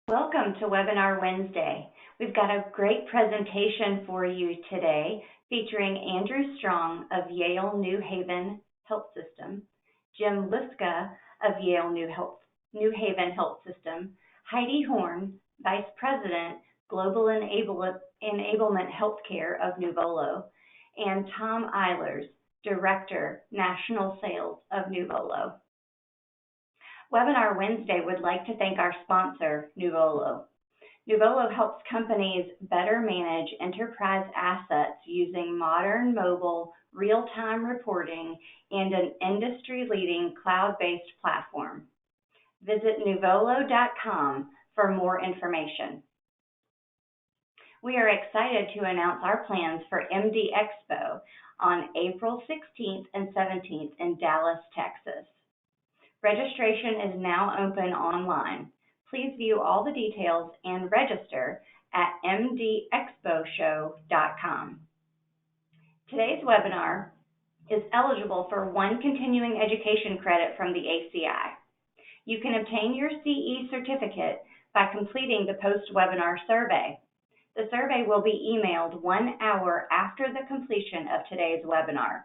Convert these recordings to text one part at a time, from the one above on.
Welcome to Webinar Wednesday. We've got a great presentation for you today featuring Andrew Strong of Yale New Haven Health System, Jim Liska of Yale New Haven Health System, Heidi Horn, Vice President, Global Enablement Healthcare of Nuvolo, and Tom Eilers, Director, National Sales of Nuvolo. Webinar Wednesday would like to thank our sponsor, Nuvolo. Nuvolo helps companies better manage enterprise assets using modern mobile real-time reporting and an industry-leading cloud-based platform. Visit nuvolo.com for more information. We are excited to announce our plans for MD Expo on April 16th and 17th in Dallas, Texas. Registration is now open online. Please view all the details and register at mdexposhow.com. Today's webinar is eligible for 1 continuing education credit from the ACI. You can obtain your CE certificate by completing the post-webinar survey. The survey will be emailed 1 hour after the completion of today's webinar,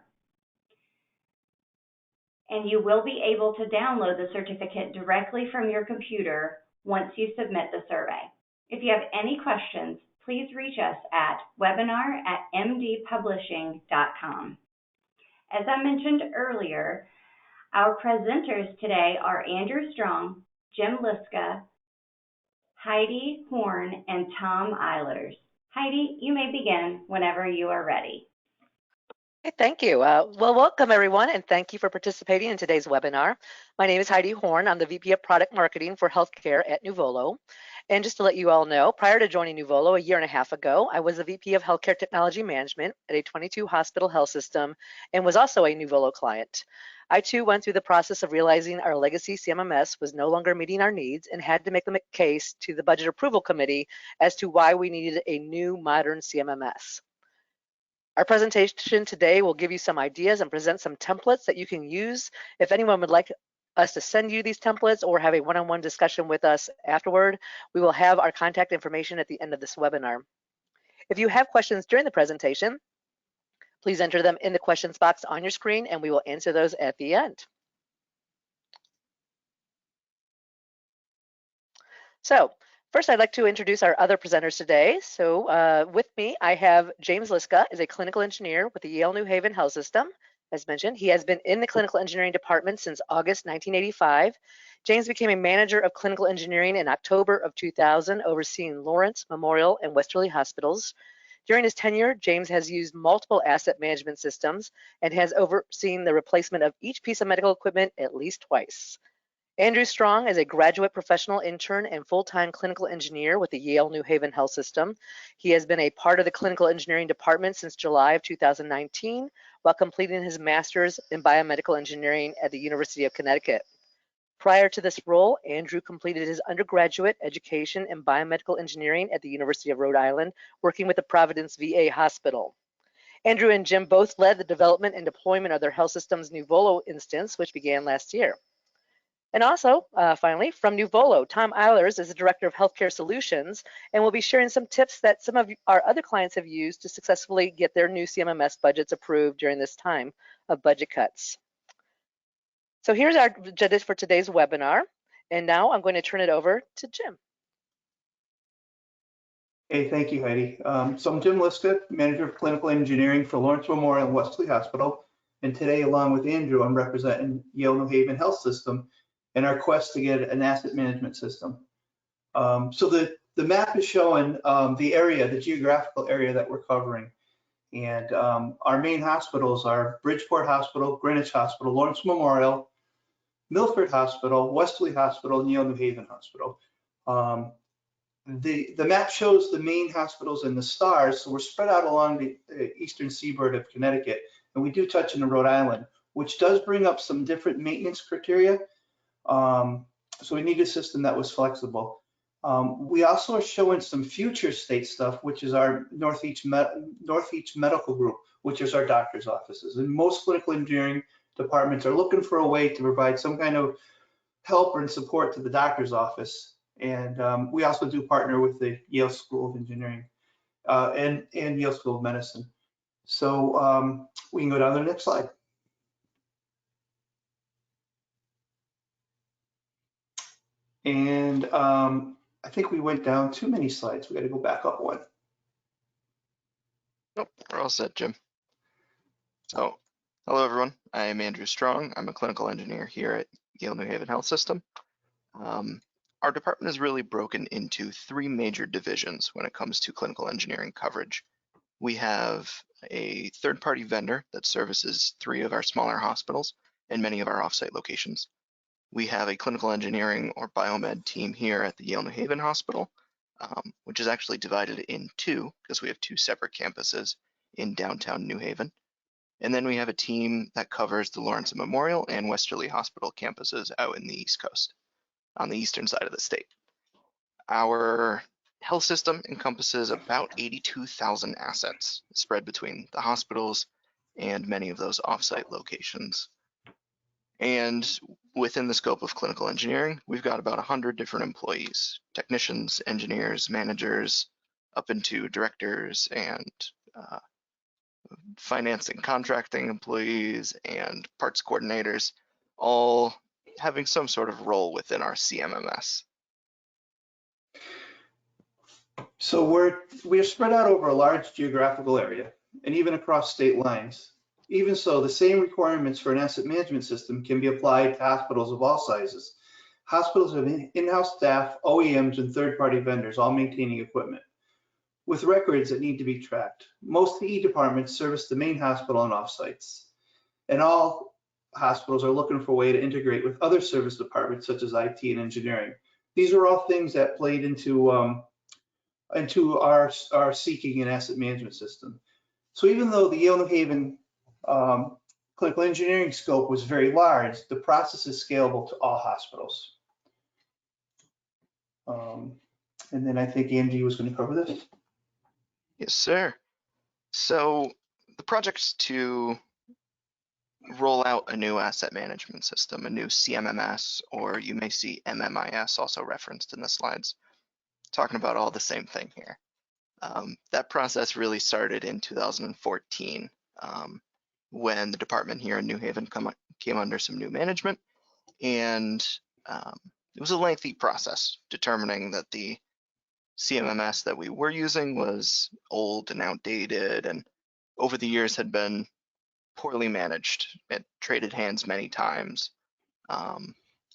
and you will be able to download the certificate directly from your computer once you submit the survey. If you have any questions, please reach us at webinar@mdpublishing.com. As I mentioned earlier, our presenters today are Andrew Strong, Jim Liska, Heidi Horn, and Tom Eilers. Heidi, you may begin whenever you are ready. Thank you. Well, welcome everyone, and thank you for participating in today's webinar. My name is Heidi Horn. I'm the VP of Product Marketing for Healthcare at Nuvolo. And just to let you all know, prior to joining Nuvolo a year and a half ago, I was the VP of Healthcare Technology Management at a 22 hospital health system and was also a Nuvolo client. I too went through the process of realizing our legacy CMMS was no longer meeting our needs and had to make the case to the Budget Approval Committee as to why we needed a new modern CMMS. Our presentation today will give you some ideas and present some templates that you can use. If anyone would like us to send you these templates or have a one-on-one discussion with us afterward, we will have our contact information at the end of this webinar. If you have questions during the presentation, please enter them in the questions box on your screen and we will answer those at the end. So, first, I'd like to introduce our other presenters today. So with me, I have James Liska, is a clinical engineer with the Yale New Haven Health System. As mentioned, he has been in the clinical engineering department since August 1985. James became a manager of clinical engineering in October of 2000, overseeing Lawrence, Memorial, and Westerly hospitals. During his tenure, James has used multiple asset management systems and has overseen the replacement of each piece of medical equipment at least twice. Andrew Strong is a graduate professional intern and full-time clinical engineer with the Yale New Haven Health System. He has been a part of the clinical engineering department since July of 2019 while completing his master's in biomedical engineering at the University of Connecticut. Prior to this role, Andrew completed his undergraduate education in biomedical engineering at the University of Rhode Island, working with the Providence VA Hospital. Andrew and Jim both led the development and deployment of their health system's Nuvolo instance, which began last year. And also, finally, from Nuvolo, Tom Eilers is the Director of Healthcare Solutions and will be sharing some tips that some of our other clients have used to successfully get their new CMMS budgets approved during this time of budget cuts. So here's our agenda for today's webinar. And now I'm going to turn it over to Jim. Hey, thank you, Heidi. So I'm Jim Liska, Manager of Clinical Engineering for Lawrence Memorial and Westerly Hospital. And today, along with Andrew, I'm representing Yale New Haven Health System in our quest to get an asset management system. So the map is showing the area, the geographical area that we're covering. And our main hospitals are Bridgeport Hospital, Greenwich Hospital, Lawrence Memorial, Milford Hospital, Westerly Hospital, and Yale New Haven Hospital. The map shows the main hospitals in the stars, so we're spread out along the eastern seaboard of Connecticut, and we do touch into Rhode Island, which does bring up some different maintenance criteria. So we need a system that was flexible. We also are showing some future state stuff, which is our Northeast Medical Group, which is our doctor's offices. And most clinical engineering departments are looking for a way to provide some kind of help and support to the doctor's office And we also do partner with the Yale School of Engineering and Yale School of Medicine. So we can go down to the next slide. And I think we went down too many slides. We got to go back up one. Nope, we're all set, Jim. So, hello everyone. I am Andrew Strong. I'm a clinical engineer here at Yale New Haven Health System. Our department is really broken into three major divisions when it comes to clinical engineering coverage. We have a third-party vendor that services 3 of our smaller hospitals and many of our offsite locations. We have a clinical engineering or biomed team here at the Yale New Haven Hospital, which is actually divided in 2 because we have 2 separate campuses in downtown New Haven. And then we have a team that covers the Lawrence Memorial and Westerly Hospital campuses out in the East Coast, on the eastern side of the state. Our health system encompasses about 82,000 assets spread between the hospitals and many of those offsite locations. And within the scope of clinical engineering, we've got about 100 different employees, technicians, engineers, managers, up into directors and finance and contracting employees and parts coordinators, all having some sort of role within our CMMS. So we're spread out over a large geographical area and even across state lines. Even so, the same requirements for an asset management system can be applied to hospitals of all sizes. Hospitals have in-house staff, OEMs, and third-party vendors all maintaining equipment with records that need to be tracked. Most EE departments service the main hospital and offsites, and all hospitals are looking for a way to integrate with other service departments such as IT and engineering. These are all things that played into our seeking an asset management system. So even though the Yale New Haven clinical engineering scope was very large, the process is scalable to all hospitals. And then I think Angie was going to cover this. Yes, sir. So the project's to roll out a new asset management system, a new CMMS, or you may see MMIS also referenced in the slides, talking about all the same thing here. That process really started in 2014 when the department here in New Haven came under some new management, and it was a lengthy process determining that the CMMS that we were using was old and outdated and over the years had been poorly managed. It traded hands many times.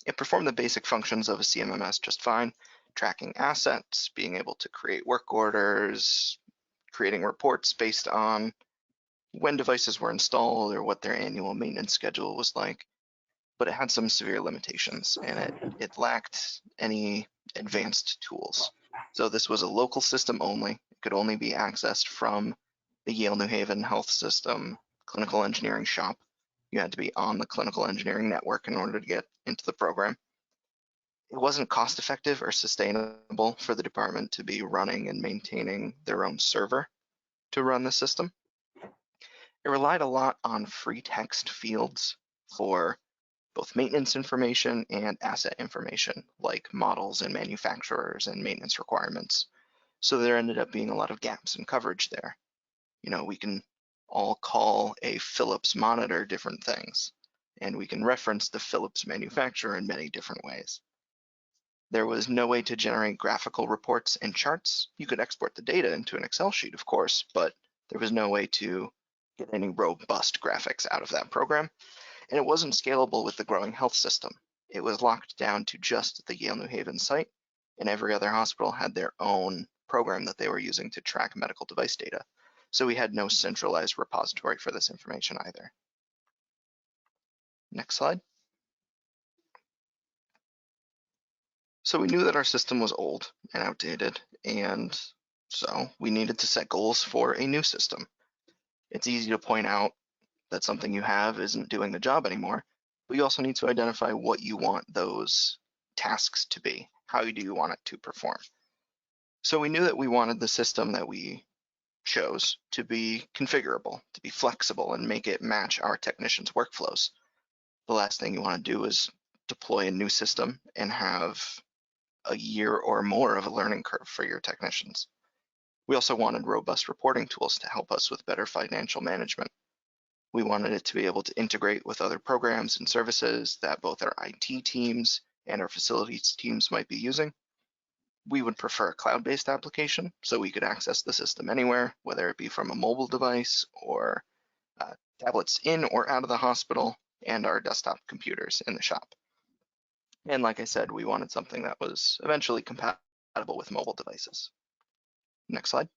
It performed the basic functions of a CMMS just fine, tracking assets, being able to create work orders, creating reports based on when devices were installed or what their annual maintenance schedule was like. But it had some severe limitations and it lacked any advanced tools. So this was a local system only. It could only be accessed from the Yale New Haven Health System clinical engineering shop. You had to be on the clinical engineering network in order to get into the program. It wasn't cost effective or sustainable for the department to be running and maintaining their own server to run the system. It relied a lot on free text fields for both maintenance information and asset information, like models and manufacturers and maintenance requirements. So there ended up being a lot of gaps in coverage there. You know, we can all call a Philips monitor different things, and we can reference the Philips manufacturer in many different ways. There was no way to generate graphical reports and charts. You could export the data into an Excel sheet, of course, but there was no way to get any robust graphics out of that program. And it wasn't scalable with the growing health system. It was locked down to just the Yale New Haven site, and every other hospital had their own program that they were using to track medical device data. So we had no centralized repository for this information either. Next slide. So we knew that our system was old and outdated, and so we needed to set goals for a new system. It's easy to point out that something you have isn't doing the job anymore, but you also need to identify what you want those tasks to be. How do you want it to perform? So we knew that we wanted the system that we chose to be configurable, to be flexible, and make it match our technicians' workflows. The last thing you want to do is deploy a new system and have a year or more of a learning curve for your technicians. We also wanted robust reporting tools to help us with better financial management. We wanted it to be able to integrate with other programs and services that both our IT teams and our facilities teams might be using. We would prefer a cloud-based application so we could access the system anywhere, whether it be from a mobile device or tablets in or out of the hospital, and our desktop computers in the shop. And like I said, we wanted something that was eventually compatible with mobile devices. Next slide.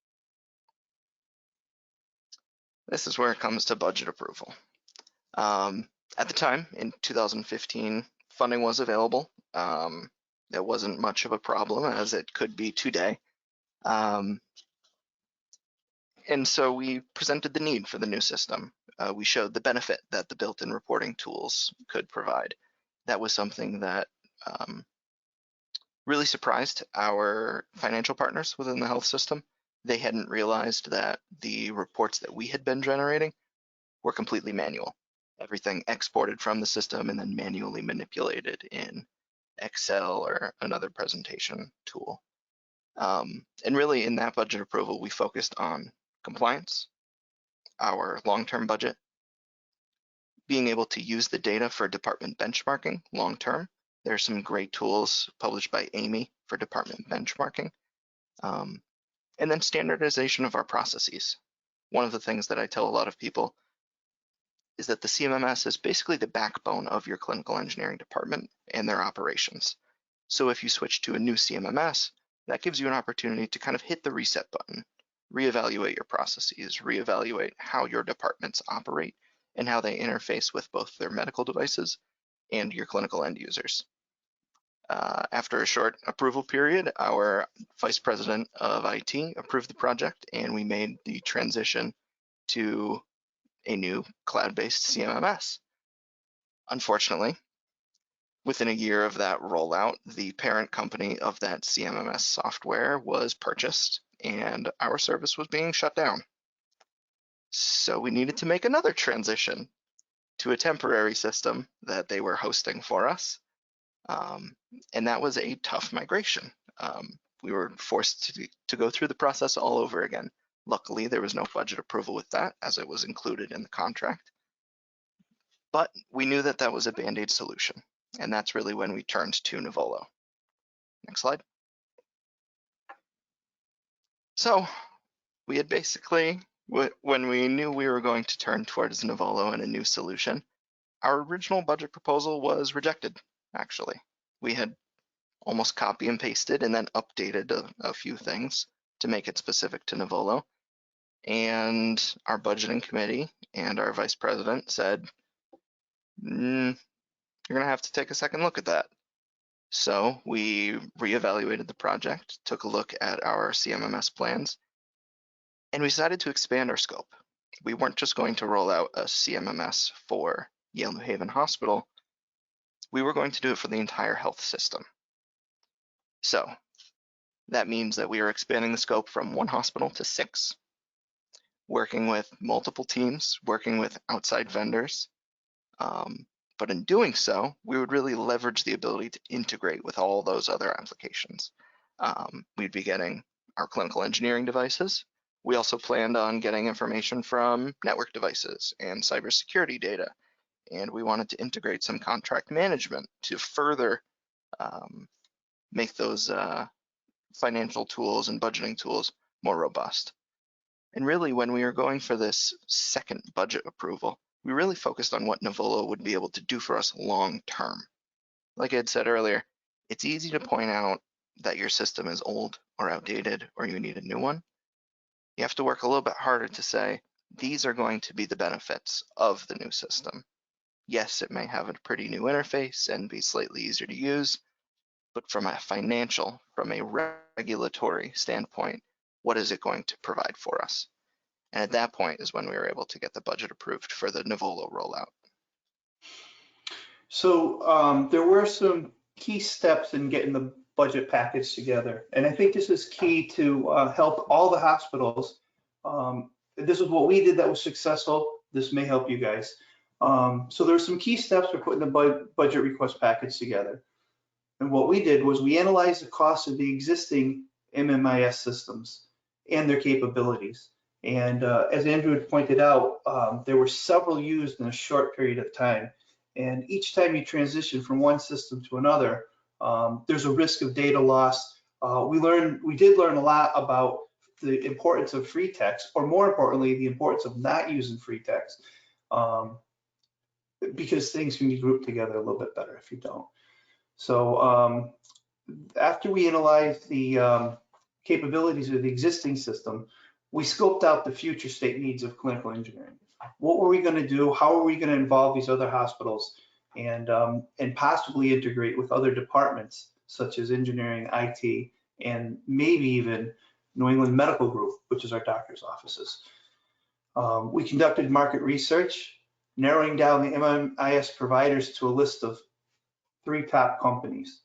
This is where it comes to budget approval. At the time, in 2015, funding was available. It wasn't much of a problem as it could be today. And so we presented the need for the new system. We showed the benefit that the built-in reporting tools could provide. That was something that really surprised our financial partners within the health system. They hadn't realized that the reports that we had been generating were completely manual. Everything exported from the system and then manually manipulated in Excel or another presentation tool. And really in that budget approval, we focused on compliance, our long-term budget, being able to use the data for department benchmarking long-term. There are some great tools published by Amy for department benchmarking. And then standardization of our processes. One of the things that I tell a lot of people is that the CMMS is basically the backbone of your clinical engineering department and their operations. So if you switch to a new CMMS, that gives you an opportunity to kind of hit the reset button, reevaluate your processes, reevaluate how your departments operate and how they interface with both their medical devices and your clinical end users. After a short approval period, our Vice President of IT approved the project and we made the transition to a new cloud-based CMMS. Unfortunately, within a year of that rollout, the parent company of that CMMS software was purchased and our service was being shut down. So we needed to make another transition to a temporary system that they were hosting for us. And that was a tough migration. We were forced to go through the process all over again. Luckily, there was no budget approval with that as it was included in the contract. But we knew that that was a Band-Aid solution. And that's really when we turned to Nuvolo. Next slide. So we had basically, when we knew we were going to turn towards Nuvolo and a new solution, our original budget proposal was rejected, actually. We had almost copy and pasted and then updated a few things to make it specific to Nuvolo. And our budgeting committee and our vice president said, you're gonna have to take a second look at that. So we reevaluated the project, took a look at our CMMS plans, and we decided to expand our scope. We weren't just going to roll out a CMMS for Yale New Haven Hospital. We were going to do it for the entire health system. So that means that we are expanding the scope from 1 hospital to 6, working with multiple teams, working with outside vendors. But in doing so, we would really leverage the ability to integrate with all those other applications. We'd be getting our clinical engineering devices. We also planned on getting information from network devices and cybersecurity data. And we wanted to integrate some contract management to further make those financial tools and budgeting tools more robust. And really, when we were going for this second budget approval, we really focused on what Nuvolo would be able to do for us long term. Like I had said earlier, it's easy to point out that your system is old or outdated or you need a new one. You have to work a little bit harder to say, these are going to be the benefits of the new system. Yes, it may have a pretty new interface and be slightly easier to use, but from a financial, from a regulatory standpoint, what is it going to provide for us? And at that point is when we were able to get the budget approved for the Novolo rollout. So there were some key steps in getting the budget package together. And I think this is key to help all the hospitals. This is what we did that was successful. This may help you guys. So there are some key steps for putting the budget request package together. And what we did was we analyzed the cost of the existing MMIS systems and their capabilities. And as Andrew had pointed out, there were several used in a short period of time. And each time you transition from one system to another, there's a risk of data loss. We did learn a lot about the importance of free text, or more importantly, the importance of not using free text, because things can be grouped together a little bit better if you don't. So after we analyzed the capabilities of the existing system, we scoped out the future state needs of clinical engineering. What were we going to do? How are we going to involve these other hospitals and possibly integrate with other departments such as engineering, IT, and maybe even New England Medical Group, which is our doctor's offices. We conducted market research, narrowing down the MMIS providers to a list of 3 top companies.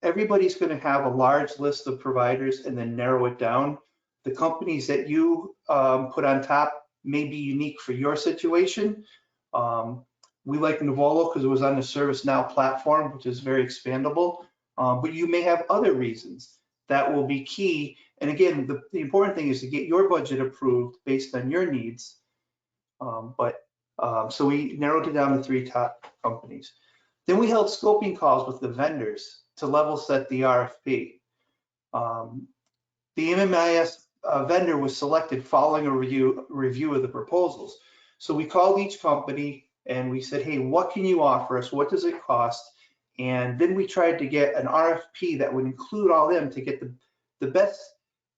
Everybody's going to have a large list of providers and then narrow it down. The companies that you put on top may be unique for your situation. We like Nuvolo because it was on the ServiceNow platform, which is very expandable, but you may have other reasons that will be key. And again, the important thing is to get your budget approved based on your needs. So we narrowed it down to 3 top companies. Then we held scoping calls with the vendors to level set the RFP. The MMIS vendor was selected following a review of the proposals. So we called each company and we said, hey, what can you offer us? What does it cost? And then we tried to get an RFP that would include all them to get the best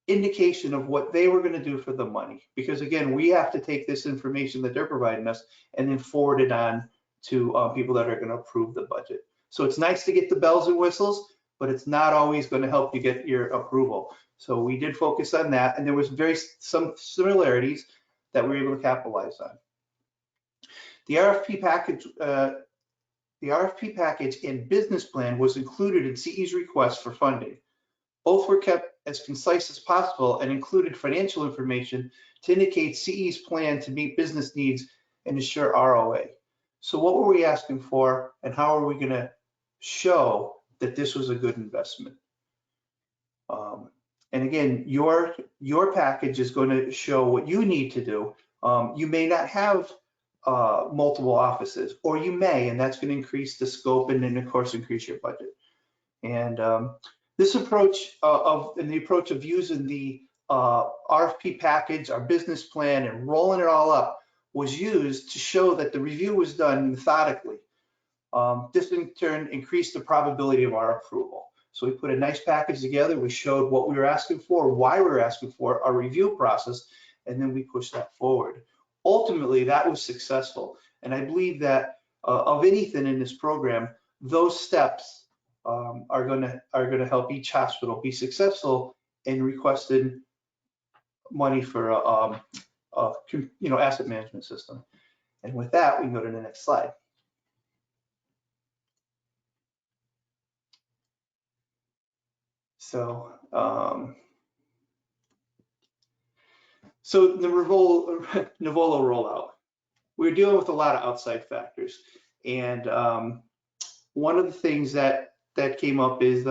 indication of what they were going to do for the money. Because again, we have to take this information that they're providing us and then forward it on to people that are going to approve the budget. So it's nice to get the bells and whistles, but it's not always going to help you get your approval. So we did focus on that, and there was some similarities that we were able to capitalize on. The RFP package and business plan was included in CE's request for funding. Both were kept as concise as possible and included financial information to indicate CE's plan to meet business needs and ensure ROA. So what were we asking for, and how are we going to show that this was a good investment? And again, your package is going to show what you need to do. You may not have multiple offices, or you may, and that's going to increase the scope and then of course increase your budget. And this approach the approach of using the RFP package, our business plan, and rolling it all up was used to show that the review was done methodically. This in turn increased the probability of our approval. So we put a nice package together. We showed what we were asking for, why we were asking for, our review process, and then we pushed that forward. Ultimately, that was successful. And I believe that of anything in this program, those steps are going to help each hospital be successful in requesting money for asset management system. And with that, we can go to the next slide. So, the Nuvolo rollout, we're dealing with a lot of outside factors, and one of the things that came up is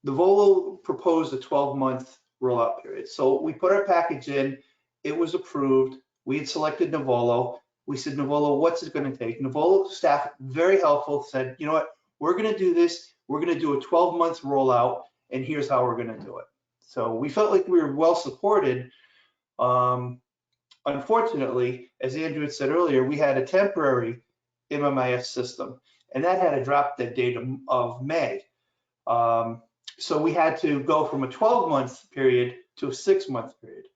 Nuvolo proposed a 12-month rollout period. So we put our package in, it was approved. We had selected Nuvolo. We said, Nuvolo, what's it going to take? Nuvolo staff, very helpful, said, you know what, we're going to do this. We're going to do a 12-month rollout, and here's how we're going to do it. So we felt like we were well supported. Unfortunately, as Andrew had said earlier, we had a temporary MMIS system, and that had a drop dead date of May. So we had to go from a 12-month period to a 6-month period.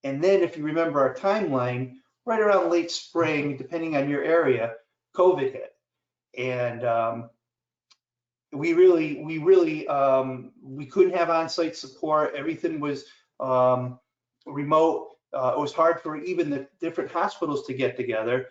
And then if you remember our timeline, right around late spring, depending on your area, COVID hit. And we couldn't have on-site support. Everything was remote. It was hard for even the different hospitals to get together.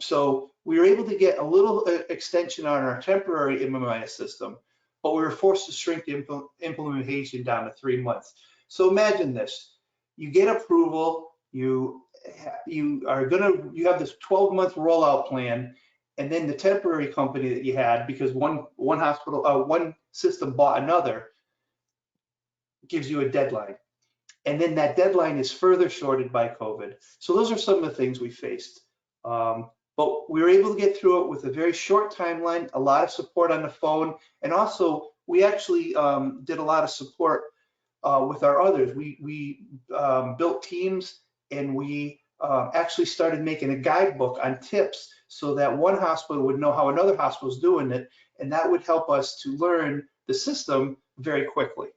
So we were able to get a little extension on our temporary MMIS system, but we were forced to shrink the implementation down to 3 months. So imagine this: you get approval, you have this 12-month rollout plan, and then the temporary company that you had, because one hospital, one system bought another, gives you a deadline. And then that deadline is further shorted by COVID. So those are some of the things we faced. But we were able to get through it with a very short timeline, a lot of support on the phone, and also we actually did a lot of support with our others. We built teams, and we actually started making a guidebook on tips so that one hospital would know how another hospital is doing it, and that would help us to learn the system very quickly.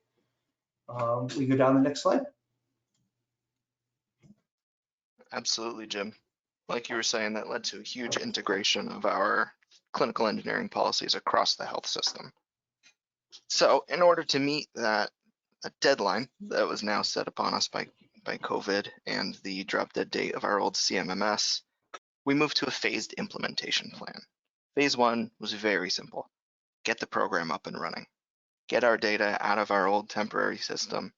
We go down the next slide. Absolutely, Jim. Like you were saying, that led to a huge integration of our clinical engineering policies across the health system. So in order to meet that deadline that was now set upon us by COVID and the drop dead date of our old CMMS, we moved to a phased implementation plan. Phase 1 was very simple. Get the program up and running. Get our data out of our old temporary system,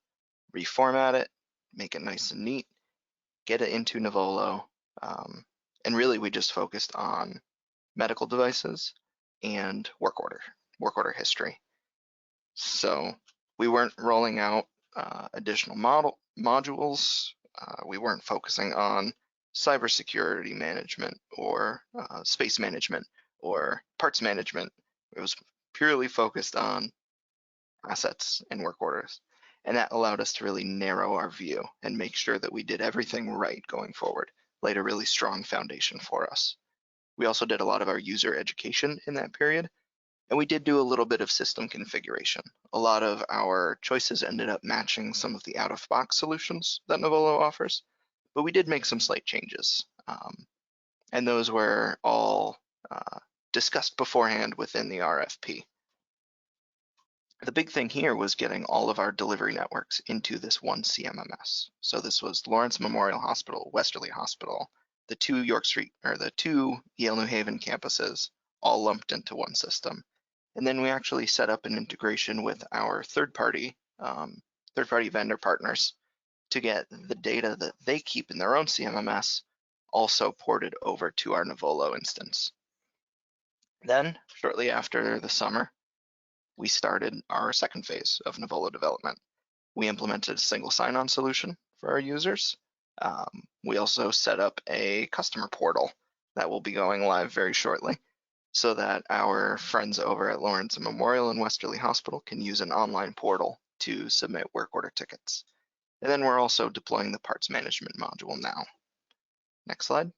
reformat it, make it nice and neat, get it into Nuvolo, and really we just focused on medical devices and work order history. So we weren't rolling out additional modules. We weren't focusing on cybersecurity management or space management or parts management. It was purely focused on assets and work orders. And that allowed us to really narrow our view and make sure that we did everything right going forward, laid a really strong foundation for us. We also did a lot of our user education in that period, and we did do a little bit of system configuration. A lot of our choices ended up matching some of the out-of-box solutions that Novolo offers, but we did make some slight changes. And those were all discussed beforehand within the RFP. The big thing here was getting all of our delivery networks into this one CMMS. So this was Lawrence Memorial Hospital, Westerly Hospital, the two York Street, or the two Yale New Haven campuses, all lumped into one system. And then we actually set up an integration with our third-party vendor partners to get the data that they keep in their own CMMS also ported over to our Novolo instance. Then, shortly after the summer, we started our second phase of Novolo development. We implemented a single sign-on solution for our users. We also set up a customer portal that will be going live very shortly so that our friends over at Lawrence Memorial and Westerly Hospital can use an online portal to submit work order tickets. And then we're also deploying the parts management module now. Next slide.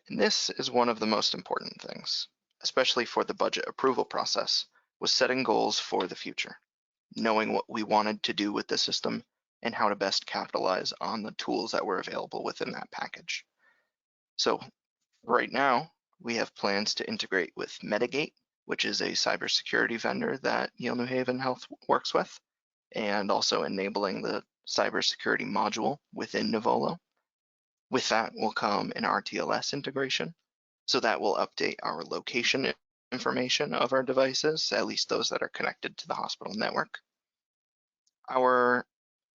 And this is one of the most important things, especially for the budget approval process, was setting goals for the future, knowing what we wanted to do with the system and how to best capitalize on the tools that were available within that package. So right now, we have plans to integrate with Medigate, which is a cybersecurity vendor that Yale New Haven Health works with, and also enabling the cybersecurity module within Nuvolo. With that will come an RTLS integration. So that will update our location information of our devices, at least those that are connected to the hospital network. Our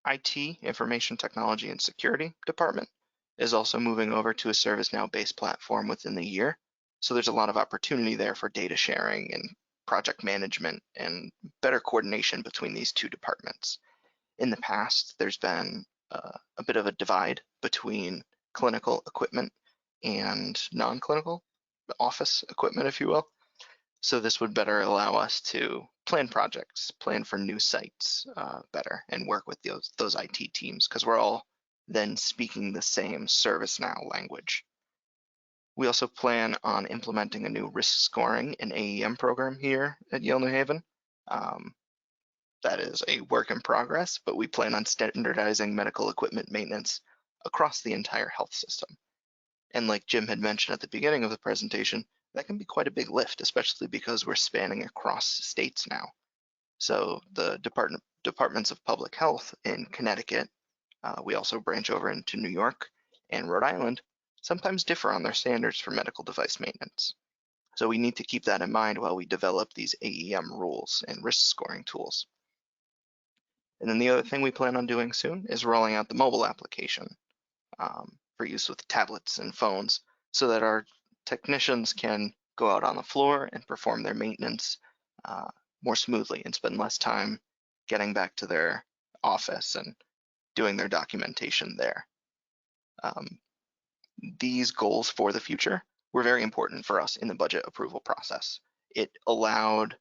IT, Information Technology and Security department, is also moving over to a ServiceNow-based platform within the year. So there's a lot of opportunity there for data sharing and project management and better coordination between these two departments. In the past, there's been a bit of a divide between clinical equipment and non-clinical office equipment, if you will. So this would better allow us to plan projects, plan for new sites better, and work with those IT teams, because we're all then speaking the same ServiceNow language. We also plan on implementing a new risk scoring and AEM program here at Yale New Haven. That is a work in progress, but we plan on standardizing medical equipment maintenance across the entire health system. And like Jim had mentioned at the beginning of the presentation, that can be quite a big lift, especially because we're spanning across states now. So the departments of public health in Connecticut, we also branch over into New York and Rhode Island, sometimes differ on their standards for medical device maintenance. So we need to keep that in mind while we develop these AEM rules and risk scoring tools. And then the other thing we plan on doing soon is rolling out the mobile application for use with tablets and phones, so that our technicians can go out on the floor and perform their maintenance more smoothly and spend less time getting back to their office and doing their documentation there. These goals for the future were very important for us in the budget approval process. It allowed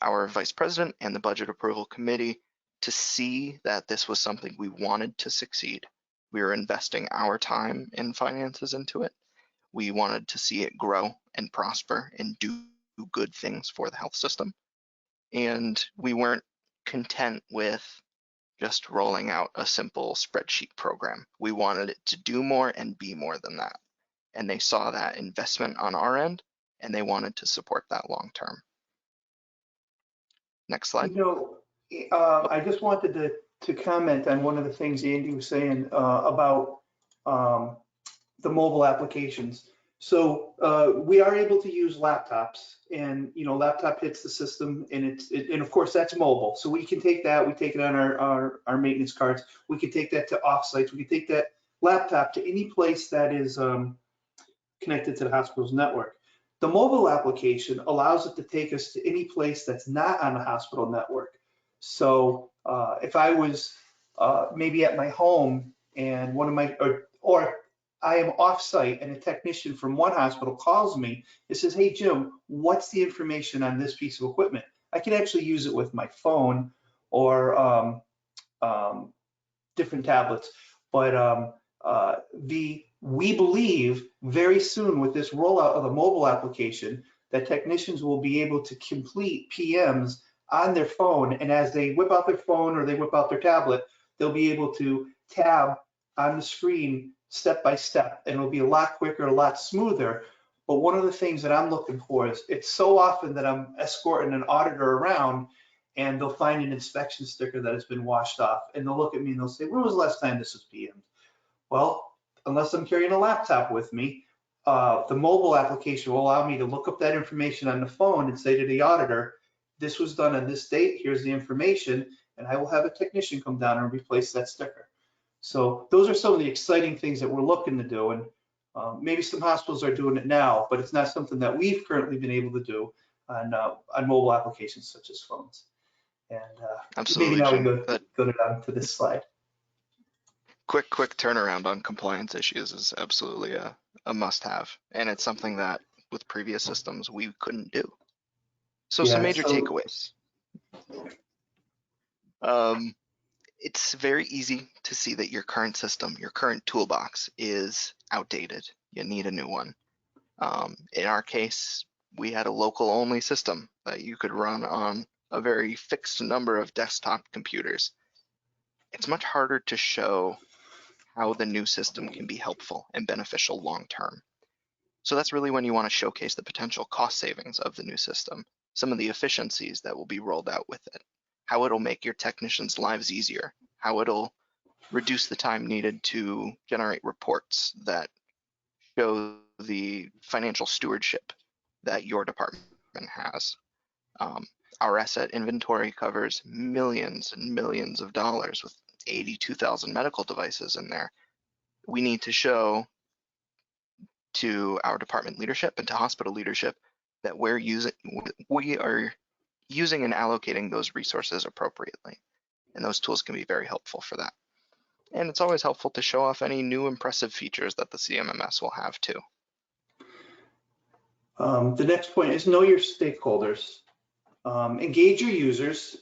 our vice president and the budget approval committee to see that this was something we wanted to succeed. We were investing our time and finances into it. We wanted to see it grow and prosper and do good things for the health system. And we weren't content with just rolling out a simple spreadsheet program. We wanted it to do more and be more than that. And they saw that investment on our end, and they wanted to support that long term. Next slide. I just wanted to comment on one of the things Andy was saying about the mobile applications. So we are able to use laptops, and laptop hits the system, and and of course that's mobile. So we can take that. We take it on our maintenance cards. We can take that to offsites. We can take that laptop to any place that is connected to the hospital's network. The mobile application allows it to take us to any place that's not on the hospital network. So if I was maybe at my home and one of my or I am off-site and a technician from one hospital calls me, it says, "Hey Jim, what's the information on this piece of equipment?" I can actually use it with my phone or different tablets. But we believe very soon with this rollout of the mobile application that technicians will be able to complete PMs on their phone, and as they whip out their phone or they whip out their tablet, they'll be able to tab on the screen step by step, and it'll be a lot quicker, a lot smoother. But one of the things that I'm looking for is, it's so often that I'm escorting an auditor around and they'll find an inspection sticker that has been washed off, and they'll look at me and they'll say, "When was the last time this was PM'd?" Well, unless I'm carrying a laptop with me, the mobile application will allow me to look up that information on the phone and say to the auditor, "This was done on this date, here's the information," and I will have a technician come down and replace that sticker. So those are some of the exciting things that we're looking to do, and maybe some hospitals are doing it now, but it's not something that we've currently been able to do on mobile applications such as phones. And Absolutely, maybe now Jim. we go down to this slide. Quick turnaround on compliance issues is absolutely a must-have, and it's something that with previous systems we couldn't do. So some major takeaways. It's very easy to see that your current system, your current toolbox is outdated. You need a new one. In our case, we had a local-only system that you could run on a very fixed number of desktop computers. It's much harder to show how the new system can be helpful and beneficial long-term. So that's really when you want to showcase the potential cost savings of the new system, some of the efficiencies that will be rolled out with it, how it'll make your technicians' lives easier, how it'll reduce the time needed to generate reports that show the financial stewardship that your department has. Our asset inventory covers millions and millions of dollars with 82,000 medical devices in there. We need to show to our department leadership and to hospital leadership that we are using and allocating those resources appropriately. And those tools can be very helpful for that. And it's always helpful to show off any new impressive features that the CMMS will have too. The next point is know your stakeholders. Engage your users,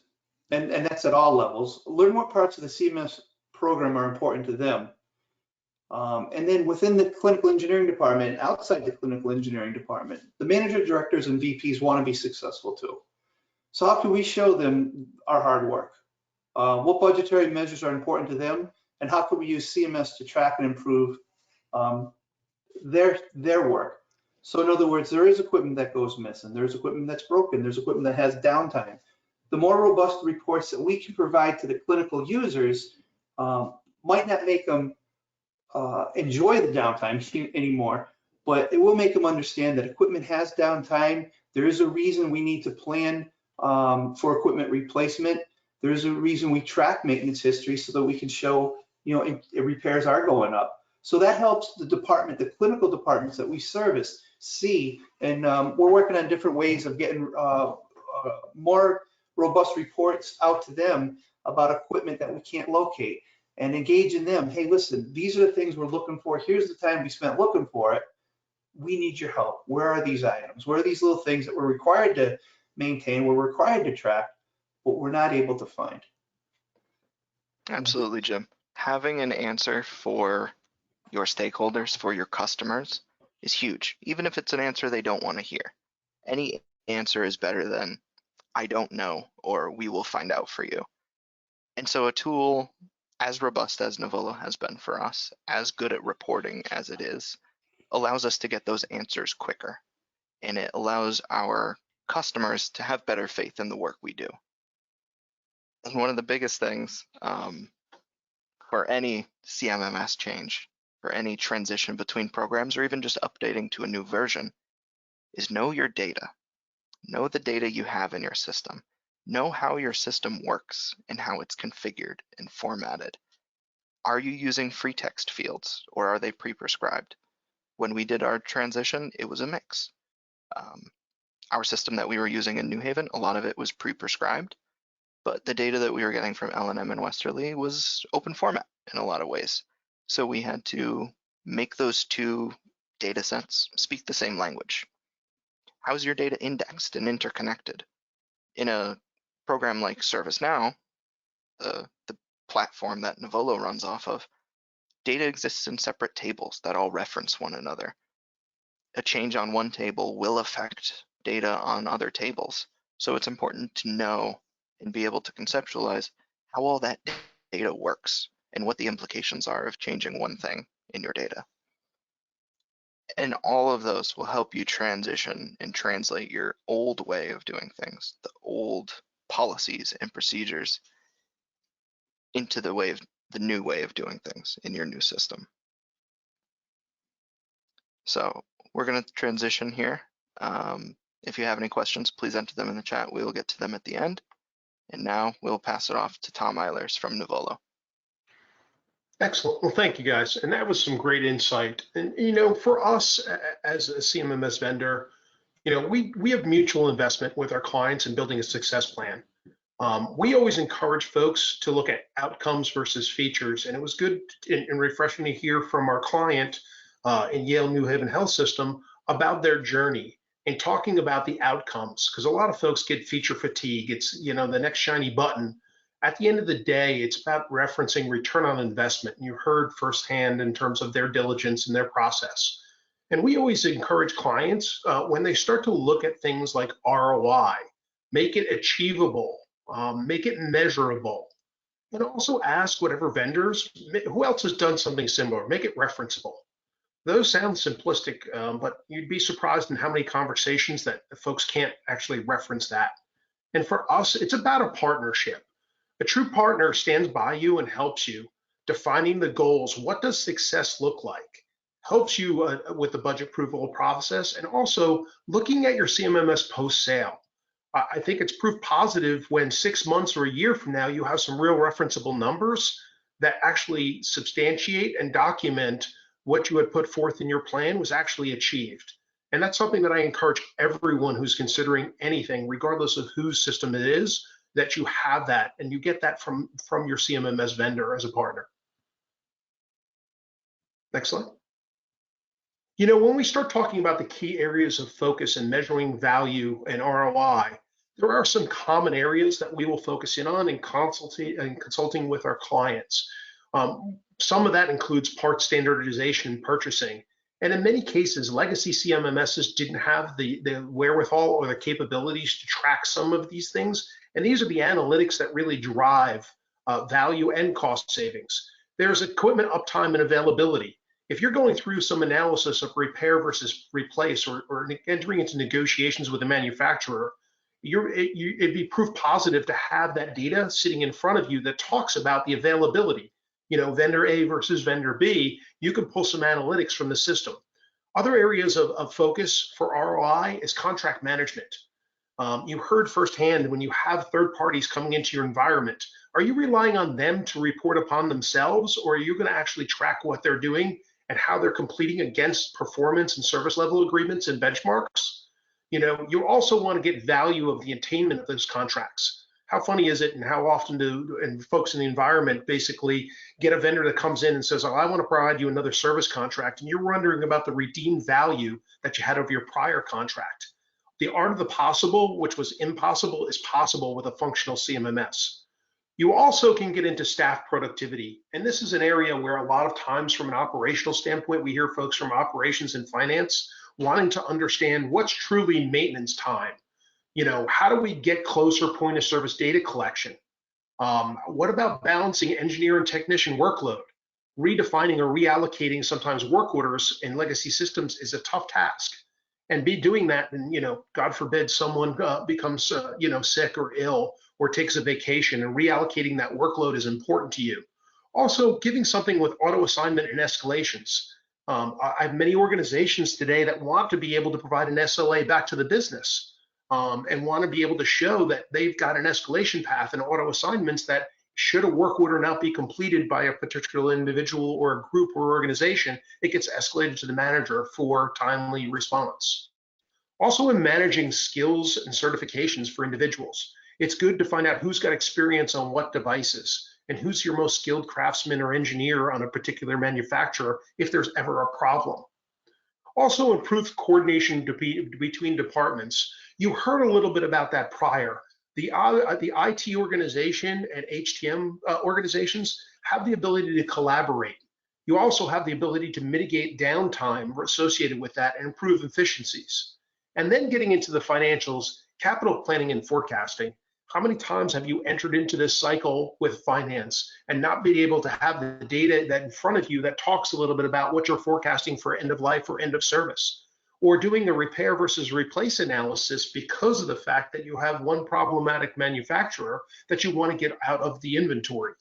and that's at all levels. Learn what parts of the CMS program are important to them. And then within the clinical engineering department and outside the clinical engineering department, the manager, directors, and VPs want to be successful too. So how can we show them our hard work? What budgetary measures are important to them? And how can we use CMS to track and improve their work? So in other words, there is equipment that goes missing. There's equipment that's broken. There's equipment that has downtime. The more robust reports that we can provide to the clinical users might not make them enjoy the downtime anymore, but it will make them understand that equipment has downtime. There is a reason we need to plan for equipment replacement. There's a reason we track maintenance history so that we can show, repairs are going up. So that helps the department, the clinical departments that we service, see. And we're working on different ways of getting more robust reports out to them about equipment that we can't locate, and engaging them. Hey, listen, these are the things we're looking for. Here's the time we spent looking for it. We need your help. Where are these items? Where are these little things that we're required to maintain, we're required to track, but we're not able to find? Absolutely, Jim. Having an answer for your stakeholders, for your customers, is huge, even if it's an answer they don't want to hear. Any answer is better than I don't know, or we will find out for you. And so a tool as robust as Nuvolo has been for us, as good at reporting as it is, allows us to get those answers quicker. And it allows our customers to have better faith in the work we do. And one of the biggest things for any CMMS change, for any transition between programs, or even just updating to a new version, is know your data. Know the data you have in your system. Know how your system works and how it's configured and formatted. Are you using free text fields, or are they pre-prescribed? When we did our transition, it was a mix. Our system that we were using in New Haven, a lot of it was pre-prescribed, but the data that we were getting from L&M and Westerly was open format in a lot of ways. So we had to make those two data sets speak the same language. How's your data indexed and interconnected? In a program like ServiceNow, the platform that Novolo runs off of, data exists in separate tables that all reference one another. A change on one table will affect data on other tables. So it's important to know and be able to conceptualize how all that data works and what the implications are of changing one thing in your data. And all of those will help you transition and translate your old way of doing things, the old policies and procedures, into the new way of doing things in your new system. So we're going to transition here. If you have any questions, please enter them in the chat. We will get to them at the end. And now we'll pass it off to Tom Eilers from Nuvolo. Excellent. Well, thank you, guys. And that was some great insight. And, you know, for us as a CMMS vendor, you know, we have mutual investment with our clients in building a success plan. We always encourage folks to look at outcomes versus features. And it was good and refreshing to hear from our client in Yale New Haven Health System about their journey and talking about the outcomes, because a lot of folks get feature fatigue. It's, you know, the next shiny button. At the end of the day, it's about referencing return on investment. And you heard firsthand in terms of their diligence and their process. And we always encourage clients when they start to look at things like ROI, make it achievable, make it measurable, and also ask whatever vendors, who else has done something similar, make it referenceable. Those sound simplistic, but you'd be surprised in how many conversations that folks can't actually reference that. And for us, it's about a partnership. A true partner stands by you and helps you defining the goals. What does success look like? Helps you with the budget approval process, and also looking at your CMMS post-sale. I think it's proof positive when 6 months or a year from now, you have some real referenceable numbers that actually substantiate and document what you had put forth in your plan was actually achieved. And that's something that I encourage everyone who's considering anything, regardless of whose system it is, that you have that and you get that from your CMMS vendor as a partner. Next slide. You know, when we start talking about the key areas of focus and measuring value and ROI, there are some common areas that we will focus in on in consulting with our clients. Some of that includes part standardization and purchasing. And in many cases, legacy CMMSs didn't have the wherewithal or the capabilities to track some of these things. And these are the analytics that really drive value and cost savings. There's equipment uptime and availability. If you're going through some analysis of repair versus replace or entering into negotiations with a manufacturer, it'd be proof positive to have that data sitting in front of you that talks about the availability. You know, vendor A versus vendor B, you can pull some analytics from the system. Other areas of focus for ROI is contract management. You heard firsthand when you have third parties coming into your environment, are you relying on them to report upon themselves, or are you going to actually track what they're doing and how they're completing against performance and service level agreements and benchmarks. You also want to get value of the attainment of those contracts. How funny is it, and how often do folks in the environment basically get a vendor that comes in and says, oh, I want to provide you another service contract, and you're wondering about the redeemed value that you had of your prior contract. The art of the possible, which was impossible, is possible with a functional CMMS. You also can get into staff productivity. And this is an area where a lot of times from an operational standpoint, we hear folks from operations and finance wanting to understand what's truly maintenance time. How do we get closer point of service data collection? What about balancing engineer and technician workload? Redefining or reallocating sometimes work orders in legacy systems is a tough task. And be doing that, and God forbid someone becomes sick or ill or takes a vacation, and reallocating that workload is important to you. Also, giving something with auto assignment and escalations. I have many organizations today that want to be able to provide an SLA back to the business, and want to be able to show that they've got an escalation path and auto assignments that should a work order not be completed by a particular individual or a group or organization, it gets escalated to the manager for timely response. Also, in managing skills and certifications for individuals, it's good to find out who's got experience on what devices and who's your most skilled craftsman or engineer on a particular manufacturer if there's ever a problem. Also, improved coordination between departments. You heard a little bit about that prior. The IT organization and HTM organizations have the ability to collaborate. You also have the ability to mitigate downtime associated with that and improve efficiencies. And then getting into the financials, capital planning and forecasting. How many times have you entered into this cycle with finance and not been able to have the data that in front of you that talks a little bit about what you're forecasting for end of life or end of service? Or doing a repair versus replace analysis because of the fact that you have one problematic manufacturer that you want to get out of the inventory,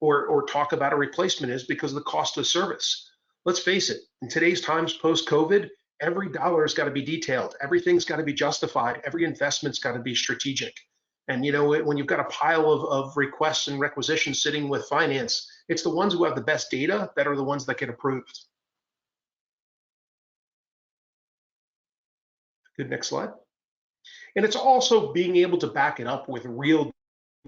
or talk about a replacement is because of the cost of service. Let's face it, in today's times post-COVID, every dollar has got to be detailed. Everything's got to be justified. Every investment's got to be strategic. And when you've got a pile of requests and requisitions sitting with finance, it's the ones who have the best data that are the ones that get approved. Good, next slide. And it's also being able to back it up with real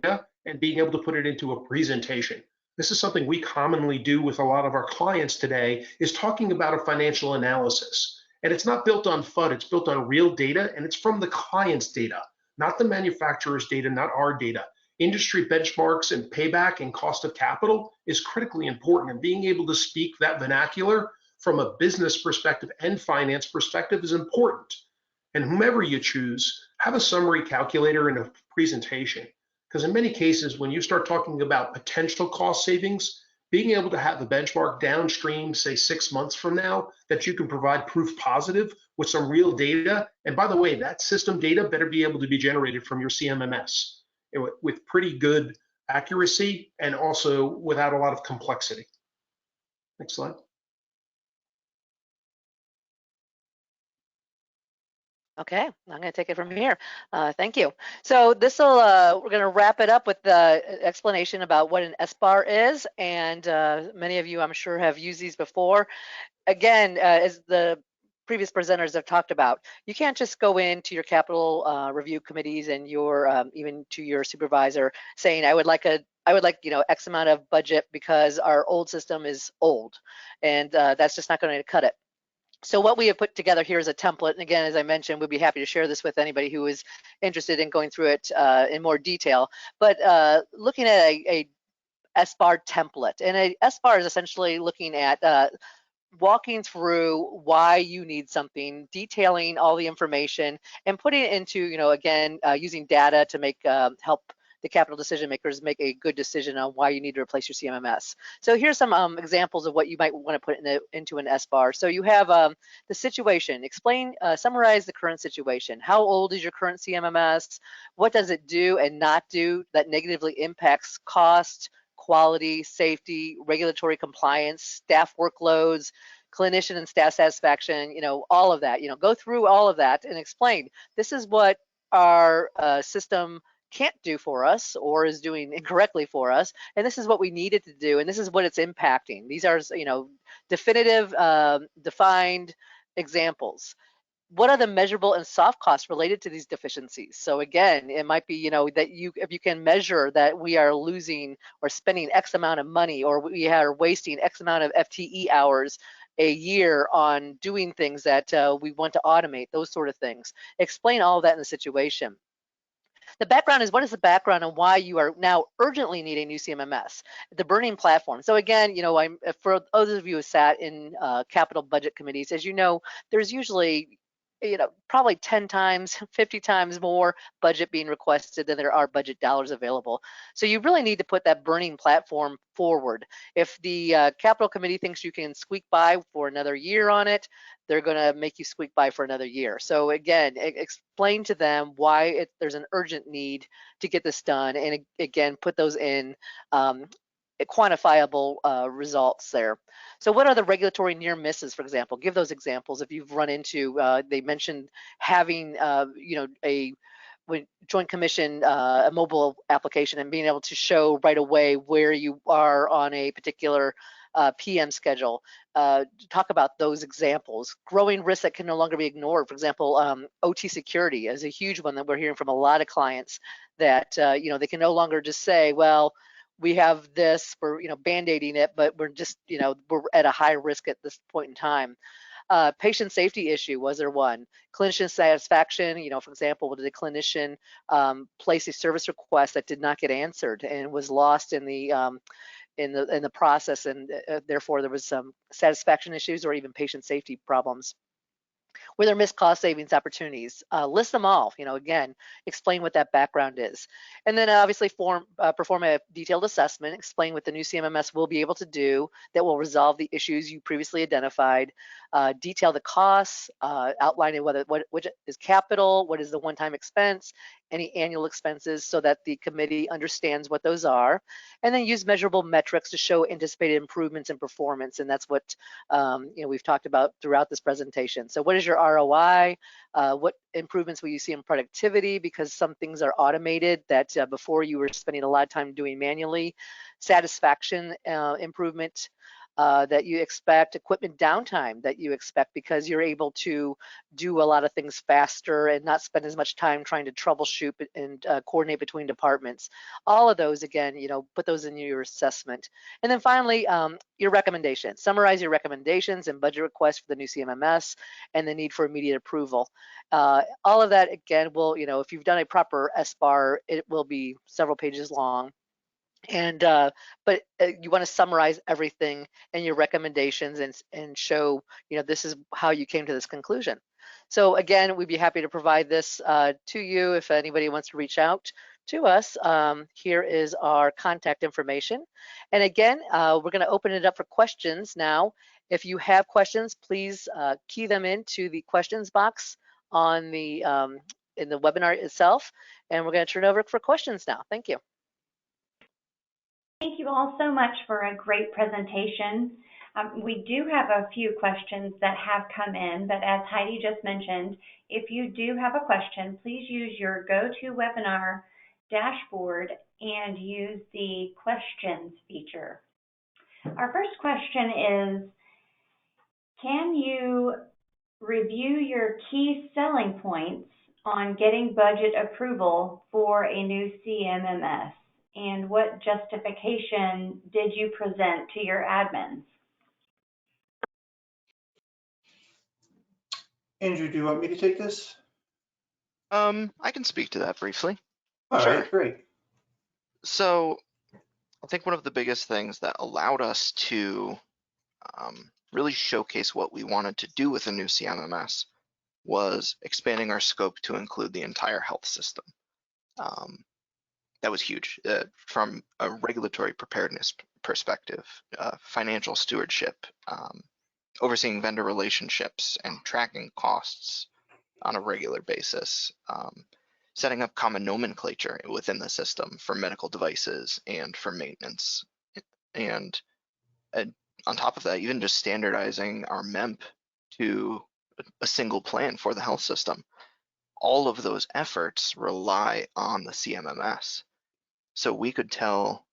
data and being able to put it into a presentation. This is something we commonly do with a lot of our clients today, is talking about a financial analysis. And it's not built on FUD, it's built on real data, and it's from the client's data, not the manufacturer's data, not our data. Industry benchmarks and payback and cost of capital is critically important, and being able to speak that vernacular from a business perspective and finance perspective is important. And whomever you choose, have a summary calculator in a presentation. Because in many cases, when you start talking about potential cost savings, being able to have the benchmark downstream, say 6 months from now, that you can provide proof positive with some real data. And by the way, that system data better be able to be generated from your CMMS with pretty good accuracy and also without a lot of complexity. Next slide. Okay, I'm going to take it from here. Thank you. So this will, we're going to wrap it up with the explanation about what an SBAR is. And many of you, I'm sure, have used these before. Again, as the previous presenters have talked about, you can't just go into your capital review committees and your even to your supervisor saying, I would like X amount of budget because our old system is old, and that's just not going to cut it. So what we have put together here is a template, and again, as I mentioned, we'd be happy to share this with anybody who is interested in going through it in more detail. But looking at a SBAR template, and a SBAR is essentially looking at walking through why you need something, detailing all the information, and putting it into, again, using data to make help the capital decision makers make a good decision on why you need to replace your CMMS. So here's some examples of what you might want to put into an SBAR. So you have the situation. Explain, summarize the current situation. How old is your current CMMS? What does it do and not do that negatively impacts cost, quality, safety, regulatory compliance, staff workloads, clinician and staff satisfaction, all of that. Go through all of that and explain, this is what our system can't do for us or is doing incorrectly for us, and this is what we needed to do, and this is what it's impacting. These are, definitive, defined examples. What are the measurable and soft costs related to these deficiencies? So again, it might be, that if you can measure that we are losing or spending X amount of money, or we are wasting X amount of FTE hours a year on doing things that we want to automate, those sort of things. Explain all of that in the situation. The background is, what is the background on why you are now urgently needing new CMMS, the burning platform. So again, for those of you who sat in capital budget committees, as you know, there's usually probably 10 times, 50 times more budget being requested than there are budget dollars available. So you really need to put that burning platform forward. If the capital committee thinks you can squeak by for another year on it, they're going to make you squeak by for another year. So again, explain to them why there's an urgent need to get this done, and again, put those in quantifiable results there. So what are the regulatory near misses, for example? Give those examples if you've run into, they mentioned having, a Joint Commission, a mobile application, and being able to show right away where you are on a particular PM schedule. Talk about those examples. Growing risks that can no longer be ignored. For example, OT security is a huge one that we're hearing from a lot of clients, that they can no longer just say, well, we have this, we're band-aiding it, but we're just we're at a high risk at this point in time. Patient safety issue, was there one? Clinician satisfaction, for example, did a clinician place a service request that did not get answered and was lost in the process, and therefore there was some satisfaction issues or even patient safety problems? Were there missed cost savings opportunities? List them all, again, explain what that background is. And then obviously perform a detailed assessment, explain what the new CMMS will be able to do that will resolve the issues you previously identified, detail the costs, outlining which is capital, what is the one-time expense, any annual expenses, so that the committee understands what those are, and then use measurable metrics to show anticipated improvements in performance. And that's what we've talked about throughout this presentation. So what is your ROI? What improvements will you see in productivity, because some things are automated that before you were spending a lot of time doing manually? Satisfaction improvement that you expect, equipment downtime that you expect, because you're able to do a lot of things faster and not spend as much time trying to troubleshoot and coordinate between departments. All of those, again, put those in your assessment. And then finally, your recommendations. Summarize your recommendations and budget requests for the new CMMS and the need for immediate approval. All of that, again, will, if you've done a proper SBAR, it will be several pages long. And but you want to summarize everything in your recommendations and show this is how you came to this conclusion. So again, we'd be happy to provide this to you if anybody wants to reach out to us. Here is our contact information, and again, we're going to open it up for questions now. If you have questions, please key them into the questions box on the in the webinar itself, and we're going to turn over for questions now. Thank you. Thank you all so much for a great presentation. We do have a few questions that have come in, but as Heidi just mentioned, if you do have a question, please use your GoToWebinar dashboard and use the questions feature. Our first question is, can you review your key selling points on getting budget approval for a new CMMS? And what justification did you present to your admins? Andrew, do you want me to take this? I can speak to that briefly. All Sure. right, great. So I think one of the biggest things that allowed us to really showcase what we wanted to do with a new CMMS was expanding our scope to include the entire health system. That was huge from a regulatory preparedness perspective, financial stewardship, overseeing vendor relationships and tracking costs on a regular basis, setting up common nomenclature within the system for medical devices and for maintenance. And on top of that, even just standardizing our MEMP to a single plan for the health system. all of those efforts rely on the CMMS. So we could tell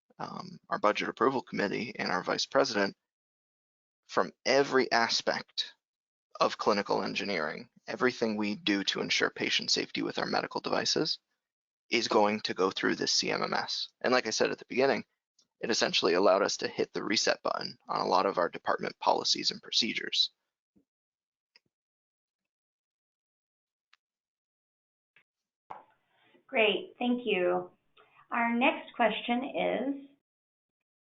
our budget approval committee and our vice president from every aspect of clinical engineering, everything we do to ensure patient safety with our medical devices is going to go through this CMMS. And like I said at the beginning, it essentially allowed us to hit the reset button on a lot of our department policies and procedures. Great, thank you. Our next question is,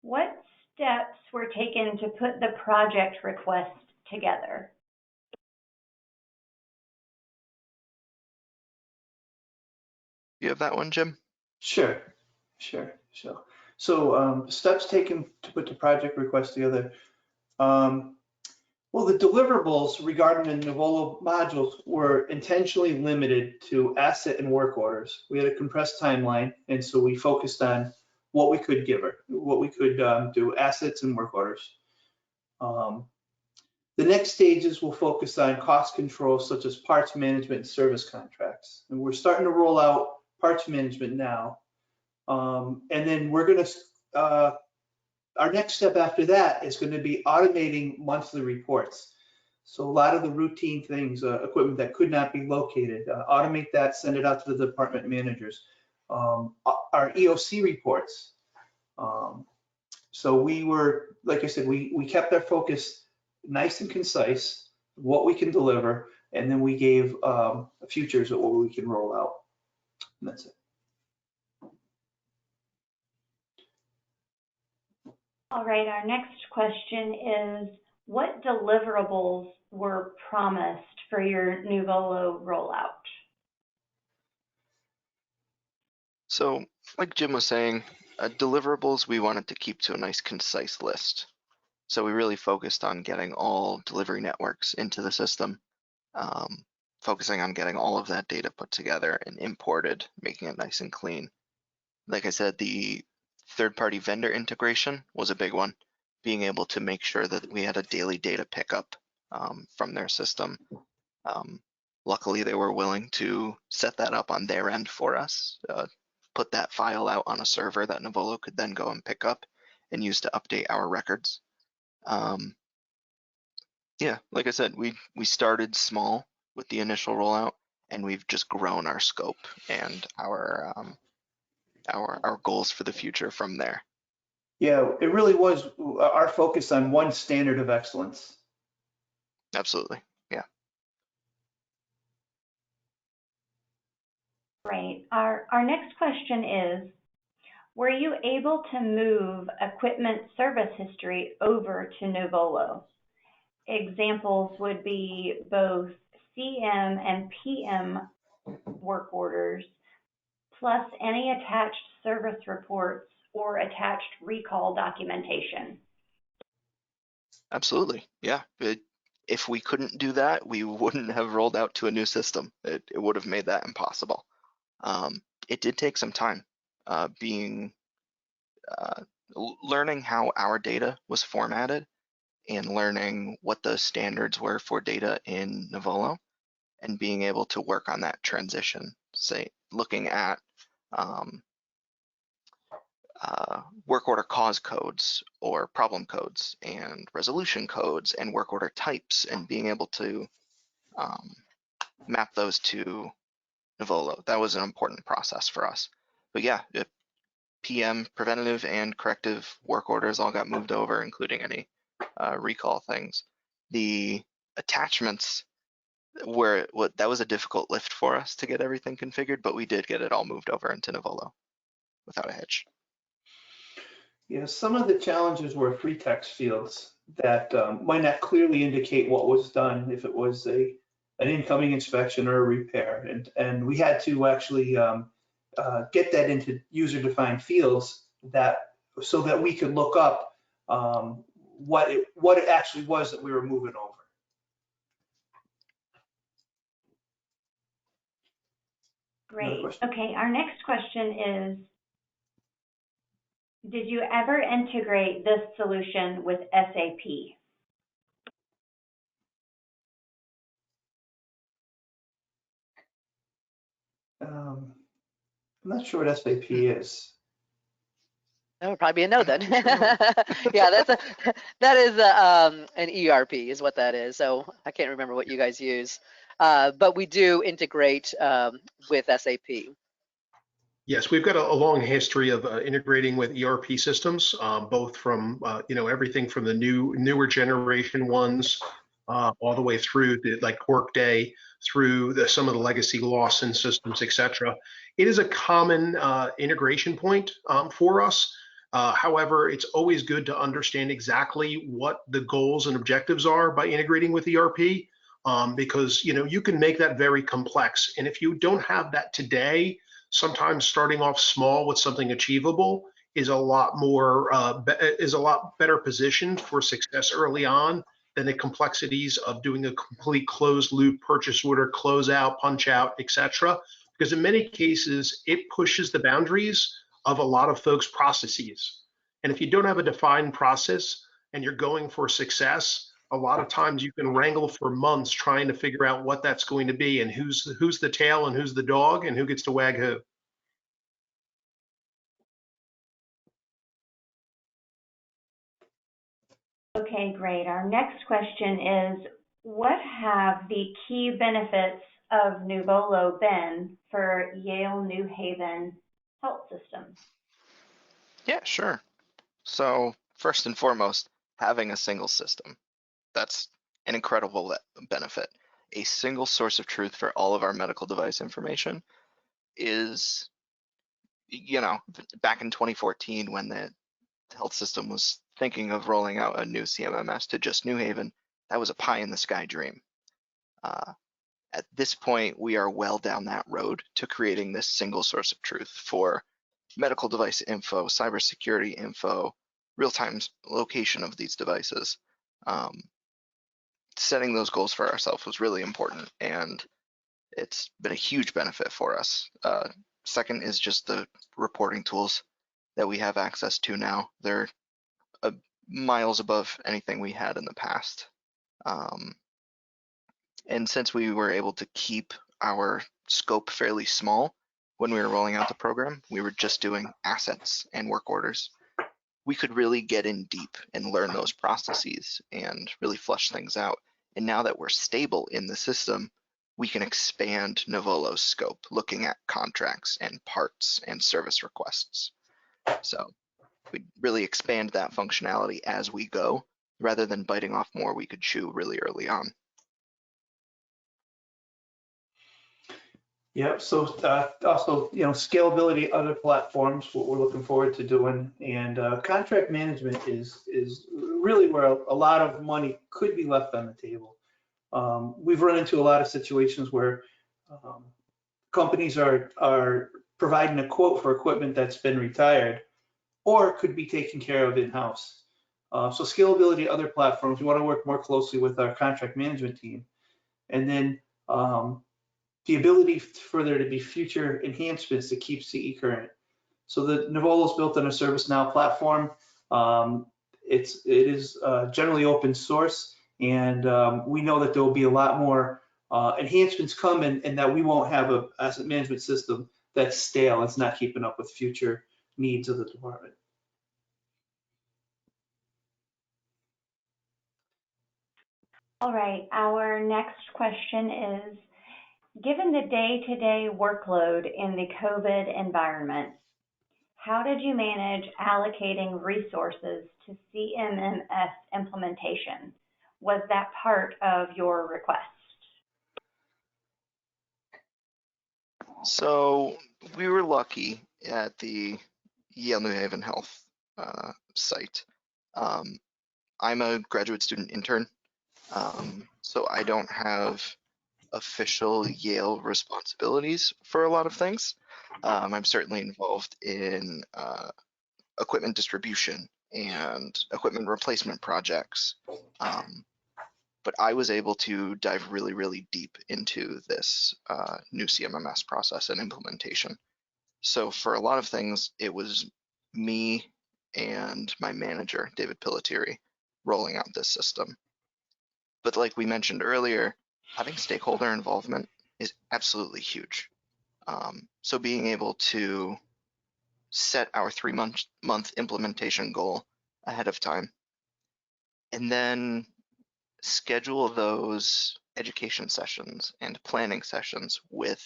what steps were taken to put the project request together? You have that one, Jim? Sure. So steps taken to put the project request together. Well, the deliverables regarding the Nuvolo modules were intentionally limited to asset and work orders. We had a compressed timeline, and so we focused on what we could give her, what we could do, assets and work orders. The next stages will focus on cost control, such as parts management and service contracts. And we're starting to roll out parts management now. And then we're going to, our next step after that is going to be automating monthly reports. So a lot of the routine things, equipment that could not be located, automate that, send it out to the department managers. Our EOC reports. So we were, like I said, we kept our focus nice and concise, what we can deliver, and then we gave futures of what we can roll out. And that's it. All right, our next question is, what deliverables were promised for your Nuvolo rollout? So like Jim was saying, deliverables we wanted to keep to a nice concise list. So we really focused on getting all delivery networks into the system, focusing on getting all of that data put together and imported, making it nice and clean. Like I said, the third-party vendor integration was a big one, being able to make sure that we had a daily data pickup from their system. Luckily, they were willing to set that up on their end for us, put that file out on a server that Novolo could then go and pick up and use to update our records. Yeah, like I said, we started small with the initial rollout, and we've just grown our scope and our goals for the future from there. Yeah, it really was our focus on one standard of excellence. Absolutely, yeah. Right. Our next question is, were you able to move equipment service history over to Novolo? Examples would be both CM and PM work orders, plus any attached service reports or attached recall documentation. Absolutely, yeah. If we couldn't do that, we wouldn't have rolled out to a new system. It would have made that impossible. It did take some time learning how our data was formatted and learning what the standards were for data in Novolo and being able to work on that transition, say looking at work order cause codes or problem codes and resolution codes and work order types and being able to map those to Nuvolo. That was an important process for us. But yeah, PM, preventative and corrective work orders all got moved over, including any recall things. The attachments that was a difficult lift for us to get everything configured, but we did get it all moved over into Nuvolo without a hitch. Yeah, some of the challenges were free text fields that might not clearly indicate what was done if it was an incoming inspection or a repair, and we had to actually get that into user-defined fields so that we could look up what it actually was that we were moving over. Great. Okay, our next question is, did you ever integrate this solution with SAP? I'm not sure what SAP is. That would probably be a no I'm then. not sure. Yeah, that is an ERP is what that is. So I can't remember what you guys use, but we do integrate with SAP. Yes, we've got a long history of integrating with ERP systems, both from everything from the newer generation ones all the way through to like Workday, through some of the legacy Lawson systems, etc. It is a common integration point for us. However, it's always good to understand exactly what the goals and objectives are by integrating with ERP, because you can make that very complex. And if you don't have that today, sometimes starting off small with something achievable is a lot better positioned for success early on than the complexities of doing a complete closed loop purchase order, close out, punch out, etc. Because in many cases, it pushes the boundaries of a lot of folks' processes. And if you don't have a defined process and you're going for success, a lot of times you can wrangle for months trying to figure out what that's going to be and who's the tail and who's the dog and who gets to wag who. Okay, great. Our next question is, what have the key benefits of Nuvolo been for Yale New Haven Health System? Yeah, sure. So first and foremost, having a single system. That's an incredible benefit. A single source of truth for all of our medical device information is, back in 2014 when the health system was thinking of rolling out a new CMMS to just New Haven, that was a pie in the sky dream. At this point, we are well down that road to creating this single source of truth for medical device info, cybersecurity info, real-time location of these devices. Setting those goals for ourselves was really important, and it's been a huge benefit for us. Second is just the reporting tools that we have access to now. They're miles above anything we had in the past. And since we were able to keep our scope fairly small when we were rolling out the program, we were just doing assets and work orders. We could really get in deep and learn those processes and really flush things out. And now that we're stable in the system, we can expand Novolo's scope, looking at contracts and parts and service requests. So we really expand that functionality as we go, rather than biting off more we could chew really early on. Yep. So also, scalability, other platforms, what we're looking forward to doing, and contract management is really where a lot of money could be left on the table. We've run into a lot of situations where companies are providing a quote for equipment that's been retired or could be taken care of in-house. So scalability, other platforms, we want to work more closely with our contract management team. And then the ability for there to be future enhancements to keep CE current. So the Nuvolo is built on a ServiceNow platform. It is generally open source, and we know that there will be a lot more enhancements coming, and that we won't have an asset management system that's stale. It's not keeping up with future needs of the department. All right, our next question is, given the day-to-day workload in the COVID environment, how did you manage allocating resources to CMMS implementation? Was that part of your request? So we were lucky at the Yale New Haven Health site. I'm a graduate student intern, so I don't have official Yale responsibilities for a lot of things. I'm certainly involved in equipment distribution and equipment replacement projects. But I was able to dive really, really deep into this new CMMS process and implementation. So for a lot of things, it was me and my manager, David Pelletieri, rolling out this system. But like we mentioned earlier, having stakeholder involvement is absolutely huge. So being able to set our 3-month implementation goal ahead of time, and then schedule those education sessions and planning sessions with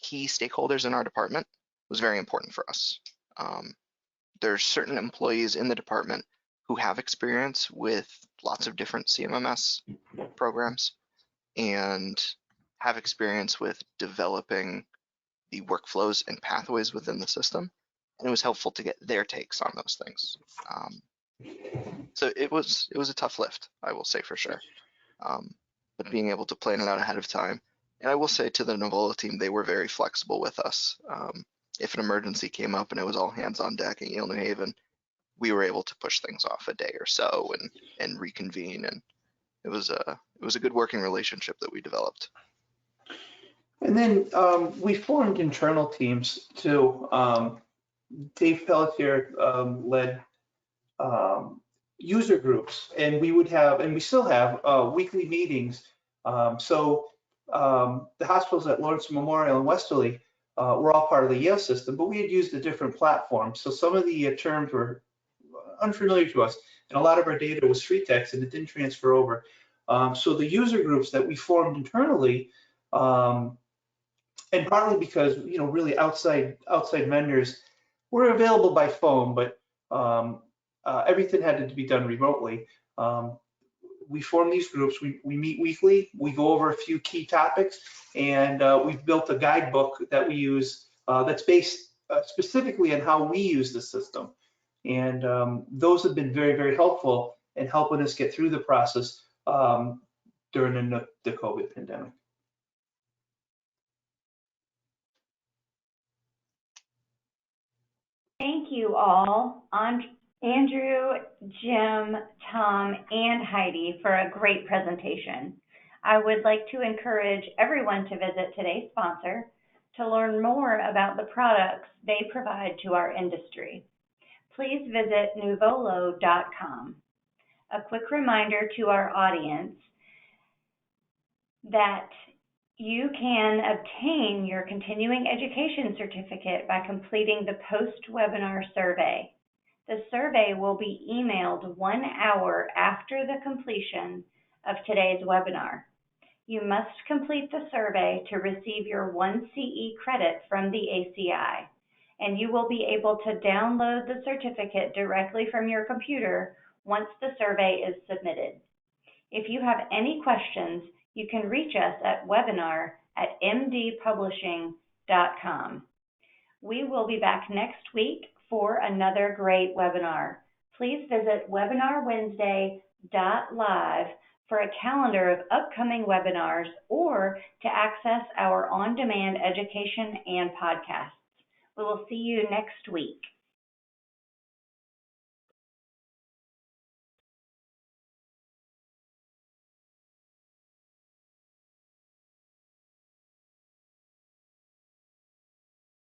key stakeholders in our department was very important for us. There's certain employees in the department who have experience with lots of different CMMS programs and have experience with developing the workflows and pathways within the system. And it was helpful to get their takes on those things. So it was a tough lift, I will say for sure. But being able to plan it out ahead of time. And I will say to the Novolo team, they were very flexible with us. If an emergency came up and it was all hands on deck at Yale New Haven, we were able to push things off a day or so and reconvene. And it was a good working relationship that we developed. And then we formed internal teams too. Dave Pelletier led user groups, and we would have, and we still have, weekly meetings. So the hospitals at Lawrence Memorial and Westerly were all part of the Yale system, but we had used a different platform. So some of the terms were unfamiliar to us, and a lot of our data was free text, and it didn't transfer over. So the user groups that we formed internally, and partly because really outside vendors were available by phone, but everything had to be done remotely. We form these groups. We meet weekly. We go over a few key topics, and we've built a guidebook that we use that's based specifically on how we use the system. And those have been very, very helpful in helping us get through the process during the COVID pandemic. Thank you all, Andrew, Jim, Tom, and Heidi for a great presentation. I would like to encourage everyone to visit today's sponsor to learn more about the products they provide to our industry. Please visit Nuvolo.com. A quick reminder to our audience that you can obtain your continuing education certificate by completing the post-webinar survey. The survey will be emailed 1 hour after the completion of today's webinar. You must complete the survey to receive your 1 CE credit from the ACI, and you will be able to download the certificate directly from your computer once the survey is submitted. If you have any questions, you can reach us at webinar@mdpublishing.com. We will be back next week for another great webinar. Please visit webinarwednesday.live for a calendar of upcoming webinars or to access our on-demand education and podcasts. We will see you next week.